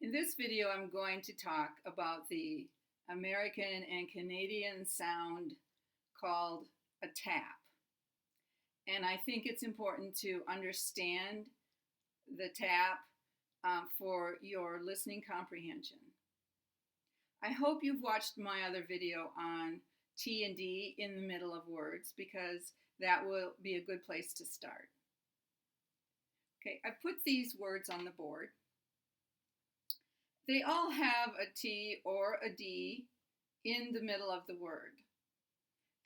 In this video, I'm going to talk about the American and Canadian sound called a tap. And I think it's important to understand the tap for your listening comprehension. I hope you've watched my other video on T and D in the middle of words because that will be a good place to start. Okay, I put these words on the board. They all have a T or a D in the middle of the word.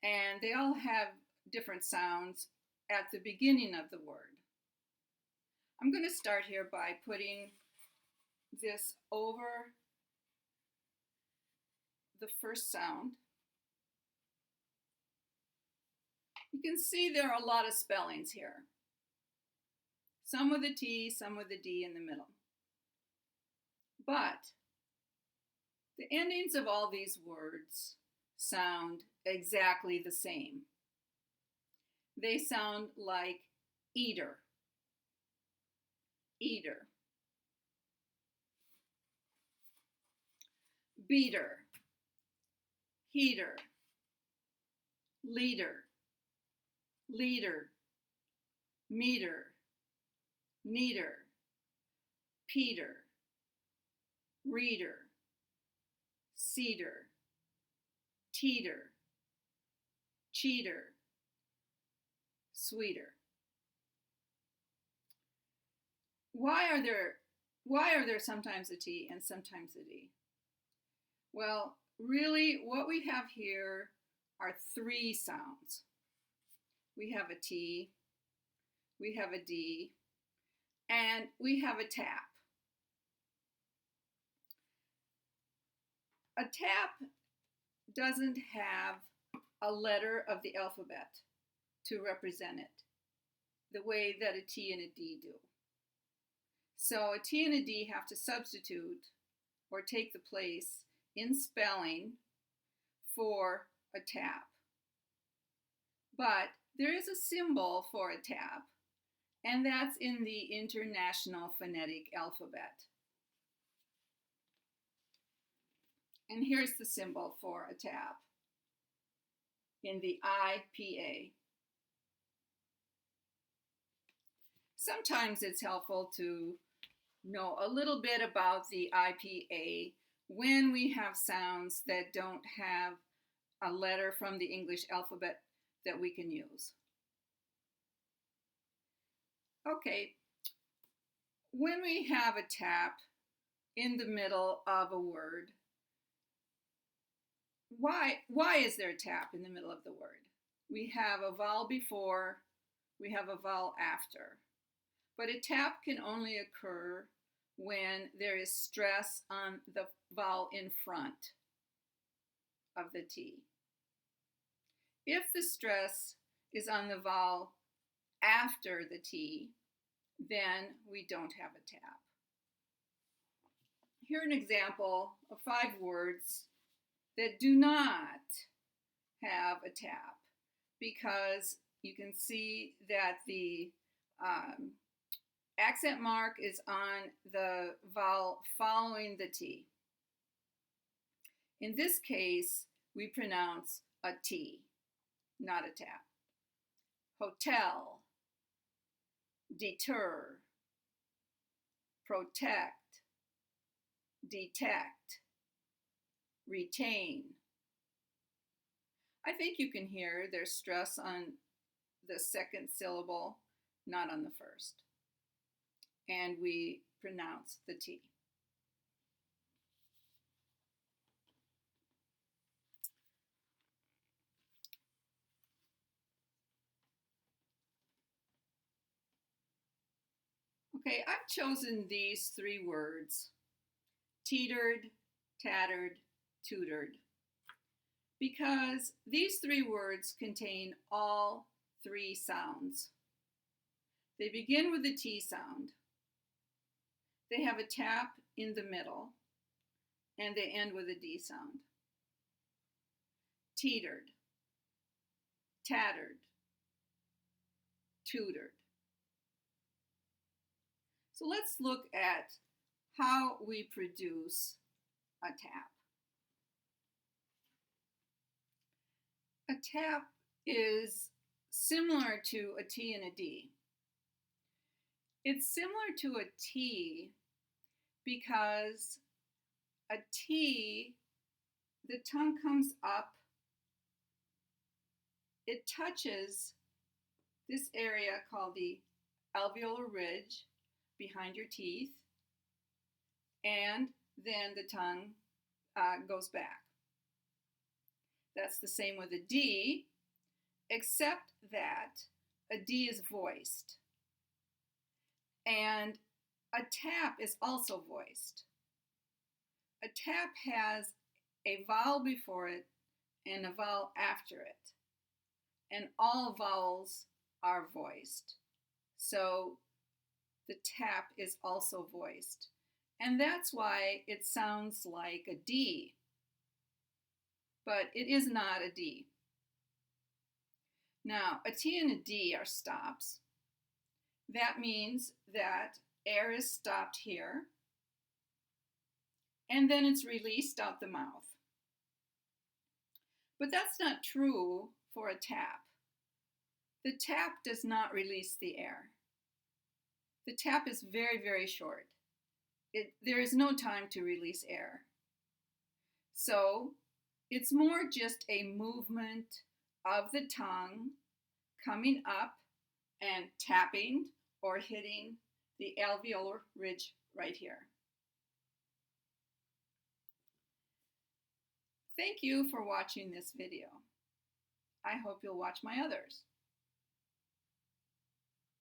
And they all have different sounds at the beginning of the word. I'm going to start here by putting this over the first sound. You can see there are a lot of spellings here. Some with a T, some with a D in the middle. But the endings of all these words sound exactly the same. They sound like eater, eater, beater, heater, leader, leader, meter, neater, Peter, reader, cedar, teeter, cheater, sweeter. Why are there sometimes a T and sometimes a D? Well, really what we have here are three sounds. We have a T, we have a D, and we have a tap. A tap doesn't have a letter of the alphabet to represent it the way that a T and a D do. So a T and a D have to substitute or take the place in spelling for a tap. But there is a symbol for a tap, and that's in the International Phonetic Alphabet. And here's the symbol for a tap in the IPA. Sometimes it's helpful to know a little bit about the IPA when we have sounds that don't have a letter from the English alphabet that we can use. Okay, when we have a tap in the middle of a word, why is there a tap in the middle of the word? We have a vowel before, we have a vowel after. But a tap can only occur when there is stress on the vowel in front of the T. If the stress is on the vowel after the T, then we don't have a tap. Here's an example of 5 words that do not have a tap because you can see that the accent mark is on the vowel following the T. In this case, we pronounce a T, not a tap. Hotel, deter, protect, detect, retain. I think you can hear there's stress on the second syllable, not on the first. And we pronounce the T. Okay, I've chosen these 3 words, teetered, tattered, tutored, because these 3 words contain all 3 sounds. They begin with the T sound. They have a tap in the middle, and they end with a D sound. Teetered, tattered, tutored. So let's look at how we produce a tap. A tap is similar to a T and a D. It's similar to a T because a T, the tongue comes up, it touches this area called the alveolar ridge behind your teeth, and then the tongue goes back. That's the same with a D, except that a D is voiced. And a tap is also voiced. A tap has a vowel before it and a vowel after it. And all vowels are voiced. So the tap is also voiced. And that's why it sounds like a D. But it is not a D. Now, a T and a D are stops. That means that air is stopped here, and then it's released out the mouth. But that's not true for a tap. The tap does not release the air. The tap is very, very short. There is no time to release air. So it's more just a movement of the tongue coming up and tapping or hitting the alveolar ridge right here. Thank you for watching this video. I hope you'll watch my others.